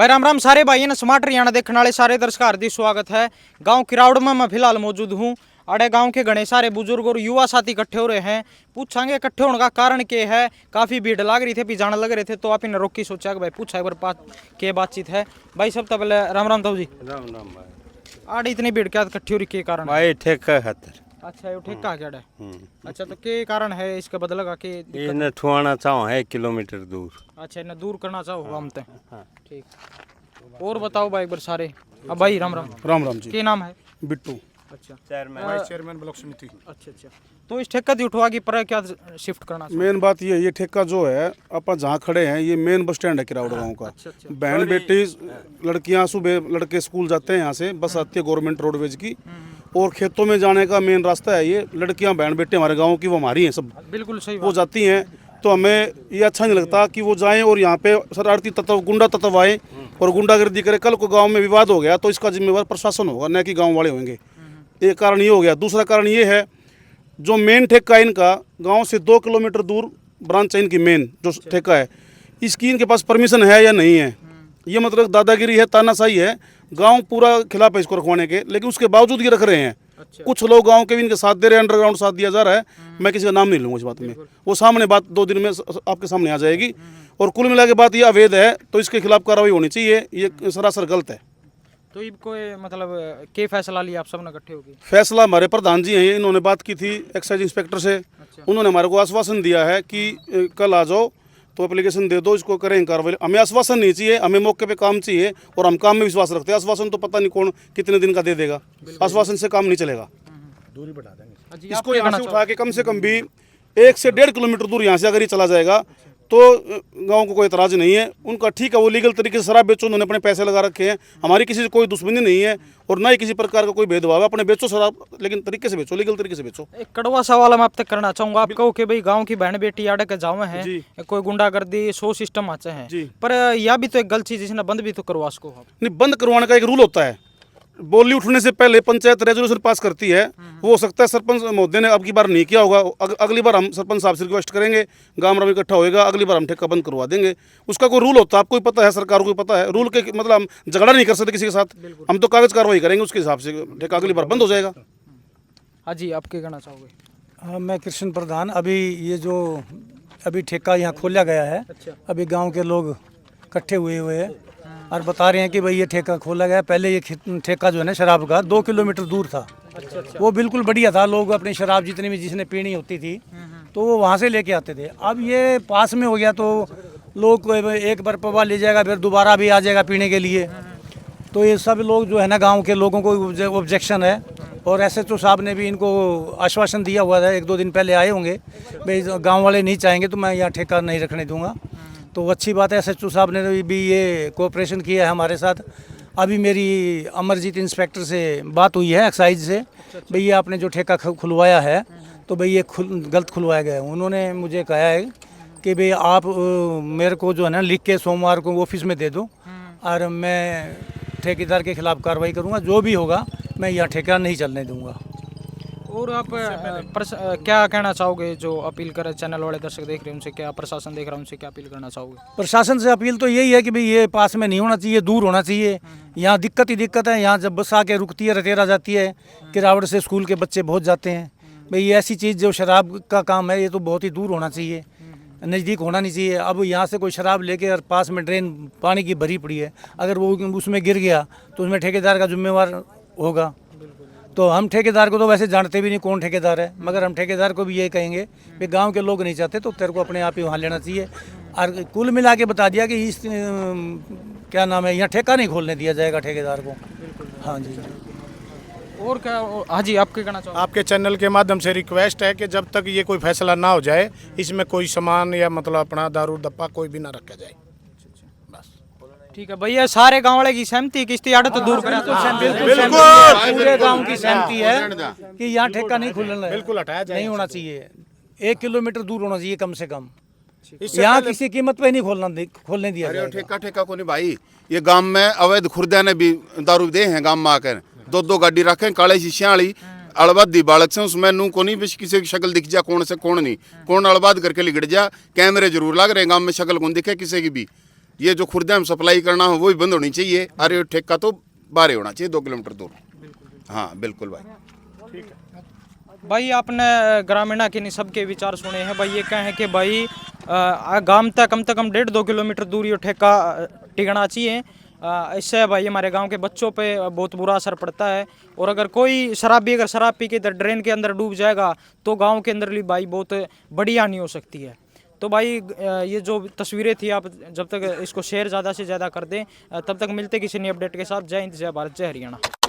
भाई राम राम सारे भाई ने स्मार्ट हरियाणा देखने वाले सारे दर्शक हार्दिक स्वागत है। गांव किरावड़ में मैं फिलहाल मौजूद हूँ। अड़े गांव के घने सारे बुजुर्ग और युवा साथी इकट्ठे हो रहे हैं। पूछांगे इकट्ठे होने का कारण क्या है। काफी भीड़ लग रही थी, पिजाने लग रहे थे, तो आप इन रोकी सोचा कि भाई पूछा एक बार बातचीत है। भाई सब तो पहले राम राम ताऊ जी। राम राम भाई। आड़े इतनी भीड़ क्या इकट्ठी हो रही, के कारण? भाई ठेका खातर। अच्छा, ये ठेका क्या है? अच्छा, तो के कारण है इसका बदलेगा के? ये न ठुआना चाहो है 1 किलोमीटर दूर। अच्छा, इन्हें दूर करना चाहो हम तो। हाँ। ठीक। और बताओ भाई एक बार सारे। अब भाई राम राम। राम राम जी। क्या नाम है? बिट्टू, अच्छा, चेयरमैन। चेयरमैन ब्लॉक समिति। अच्छा। तो इस ठेका दी उठवा की पर क्या शिफ्ट करना चाहिए? मेन बात ये ठेका जो है अपन जहाँ खड़े हैं ये मेन बस स्टैंड है किरावड़ गांव का। अच्छा। बहन बेटी लड़कियां सुबह लड़के स्कूल जाते हैं, यहाँ से बस आती है गवर्नमेंट रोडवेज की, और खेतों में जाने का मेन रास्ता है ये। लड़कियां बहन बेटे हमारे गाँव की वो हमारी हैं सब, बिल्कुल सही वो जाती हैं। तो हमें ये अच्छा नहीं लगता कि वो जाएं और यहाँ पे शरारती तत्व गुंडा तत्व आए और गुंडागर्दी करे। कल को गांव में विवाद हो गया तो इसका जिम्मेवार प्रशासन होगा, न कि गांव वाले होंगे। एक कारण ये हो गया। दूसरा कारण ये है, जो मेन ठेका है इनका गांव से 2 किलोमीटर दूर ब्रांच है इनकी, मेन जो ठेका है इसकी इनके पास परमिशन है या नहीं है। ये मतलब दादागिरी है, तानाशाही है। गांव पूरा खिलाफ है इसको रखवाने के, लेकिन उसके बावजूद ये रख रहे हैं। अच्छा। कुछ लोग गांव के भी इनके साथ दे रहे हैं, अंडरग्राउंड साथ दिया जा रहा है। मैं किसी का नाम नहीं लूंगा इस बात में, वो सामने बात 2 दिन में आपके सामने आ जाएगी। और कुल मिला के बात ये अवैध है, तो इसके खिलाफ कार्रवाई होनी चाहिए। ये सरासर गलत है। तो ये कोई मतलब के फैसला लिया आप सब ने इकट्ठे होगी? फैसला हमारे प्रधान जी हैं, इन्होंने बात की थी एक्साइज इंस्पेक्टर से। अच्छा। उन्होंने हमारे को आश्वासन दिया है कि कल आ जाओ तो एप्लीकेशन दे दो, इसको करेंगे कार्रवाई। हमें आश्वासन नहीं चाहिए, हमें मौके पे काम चाहिए, और हम काम में विश्वास रखते हैं। आश्वासन तो पता नहीं कौन कितने दिन का दे देगा, आश्वासन से काम नहीं चलेगा। दूरी बढ़ा देंगे इसको यहाँ से उठा के कम से कम भी 1 से 1.5 किलोमीटर दूर यहाँ से अगर ये चला जाएगा तो गांव को कोई एतराज़ नहीं है। उनका ठीक है, वो लीगल तरीके से शराब बेचो, उन्होंने अपने पैसे लगा रखे हैं। हमारी किसी से कोई दुश्मनी नहीं है और ना ही किसी प्रकार का कोई भेदभाव है। अपने बेचो शराब, लेकिन तरीके से बेचो, लीगल तरीके से बेचो। एक कड़वा सवाल मैं आप तक करना चाहूंगा। आप कहो कि भाई गांव की बहन बेटी आड़े के जावे हैं, कोई गुंडागर्दी 100 सिस्टम आते हैं, पर यह भी तो एक गलत चीज, जिसने बंद भी तो करवा उसको। नहीं, बंद करवाने का एक रूल होता है। बोली उठने से पहले पंचायत रेजोल्यूशन पास करती है। वो हो सकता है सरपंच महोदय ने अब की बार नहीं किया होगा, अगली बार हम सरपंच साहब से रिक्वेस्ट करेंगे, गांव में इकट्ठा होएगा, अगली बार हम ठेका बंद करवा देंगे। उसका कोई रूल होता है, आपको पता है, सरकार को पता है। रूल के मतलब हम झगड़ा नहीं कर सकते किसी के साथ, हम तो कागज कार्रवाई करेंगे, उसके हिसाब से ठेका अगली बार बंद हो जाएगा। हाँ जी, आप क्या कहना चाहोगे? हाँ, मैं कृष्ण प्रधान। अभी ये जो अभी ठेका यहाँ खोला गया है, अभी गांव के लोग इकट्ठे हुए हैं और बता रहे हैं कि भाई ये ठेका खोला गया। पहले ये ठेका जो है ना शराब का 2 किलोमीटर दूर था। वो बिल्कुल बढ़िया था, लोग अपनी शराब जितनी भी जिसने पीनी होती थी तो वो वहाँ से लेके आते थे। अब ये पास में हो गया तो लोग एक बार पवा ले जाएगा, फिर दोबारा भी आ जाएगा पीने के लिए। तो ये सब लोग जो है ना, गाँव के लोगों को ऑब्जेक्शन है। और SHO साहब ने भी इनको आश्वासन दिया हुआ था, 1-2 दिन पहले आए होंगे, भाई गाँव वाले नहीं चाहेंगे तो मैं यहाँ ठेका नहीं रखने दूँगा। तो अच्छी बात है, SHO साहब ने भी ये कोऑपरेशन किया है हमारे साथ। अभी मेरी अमरजीत इंस्पेक्टर से बात हुई है एक्साइज से, भाई ये आपने जो ठेका खुलवाया है तो भाई ये गलत खुलवाया गया है। उन्होंने मुझे कहा है कि भाई आप मेरे को जो है ना लिख के सोमवार को ऑफिस में दे दो और मैं ठेकेदार के खिलाफ कार्रवाई करूँगा। जो भी होगा मैं यहाँ ठेका नहीं चलने दूँगा। और आप क्या कहना चाहोगे, जो अपील करे चैनल वाले दर्शक देख रहे हैं उनसे, क्या प्रशासन देख रहा है उनसे क्या अपील करना चाहोगे? प्रशासन से अपील तो यही है कि भाई ये पास में नहीं होना चाहिए, दूर होना चाहिए। यहाँ दिक्कत ही दिक्कत है। यहाँ जब बस आके रुकती है, रतेरा जाती है, किरावड़ से स्कूल के बच्चे बहुत जाते हैं। भाई ये ऐसी चीज़ जो शराब का काम है, ये तो बहुत ही दूर होना चाहिए, नज़दीक होना नहीं चाहिए। अब यहाँ से कोई शराब लेके और पास में ड्रेन पानी की भरी पड़ी है, अगर वो उसमें गिर गया तो उसमें ठेकेदार का जिम्मेवार होगा। तो हम ठेकेदार को तो वैसे जानते भी नहीं कौन ठेकेदार है, मगर हम ठेकेदार को भी यही कहेंगे कि गांव के लोग नहीं चाहते तो तेरे को अपने आप ही वहाँ लेना चाहिए। और कुल मिला के बता दिया कि इस क्या नाम है, यहाँ ठेका नहीं खोलने दिया जाएगा ठेकेदार को। हाँ जी। और क्या? हाँ जी, आप क्या कहना चाहोगे? आपके चैनल के माध्यम से रिक्वेस्ट है कि जब तक ये कोई फैसला ना हो जाए, इसमें कोई सामान या मतलब अपना दारू दप्पा कोई भी ना रखा जाए। ठीक है भैया, सारे गांव वाले की सहमति कि इसकी आड़त दूर करें? बिल्कुल पूरे गांव की सहमति है कि यहाँ ठेका नहीं खुलना है, बिल्कुल हटाया जाए, नहीं होना चाहिए। 1 किलोमीटर दूर होना चाहिए कम से कम। यहाँ किसी कीमत पे नहीं खोलने दिया जाएगा। ठेका को नहीं भाई। ये गांव में अवैध खुर्दा ने भी दारू दे हैं, गांव में आकर 2-2 गाड़ी रखे, काले शीशियां वाली अड़बादी बालक से, उसमें नू को नहीं बस किसी की शक्ल दिख जा, कौन से कौन नहीं, कौन अड़बाद करके लिगड़ जा। कैमरे जरूर लग रहे गांव में, शक्ल कौन दिखे किसी की भी। ये जो खुर्दा में सप्लाई करना हो वो भी बंद होनी चाहिए, और ये ठेका तो बाहर होना चाहिए 2 किलोमीटर दूर। हाँ बिल्कुल भाई। भाई आपने ग्रामीणा के नहीं सबके विचार सुने हैं भाई। ये कहें कि भाई गांव तक कम से कम 1.5-2 किलोमीटर दूर ये ठेका टिकना चाहिए। इससे भाई हमारे गांव के बच्चों पे बहुत बुरा असर पड़ता है। और अगर कोई शराबी अगर शराब पी के इधर ड्रेन के अंदर डूब जाएगा तो गांव के अंदर भी भाई बहुत बड़ी हानि हो सकती है। तो भाई ये जो तस्वीरें थी, आप जब तक इसको शेयर ज़्यादा से ज़्यादा कर दें, तब तक मिलते किसी नई अपडेट के साथ। जय हिंद, जय भारत, जय हरियाणा।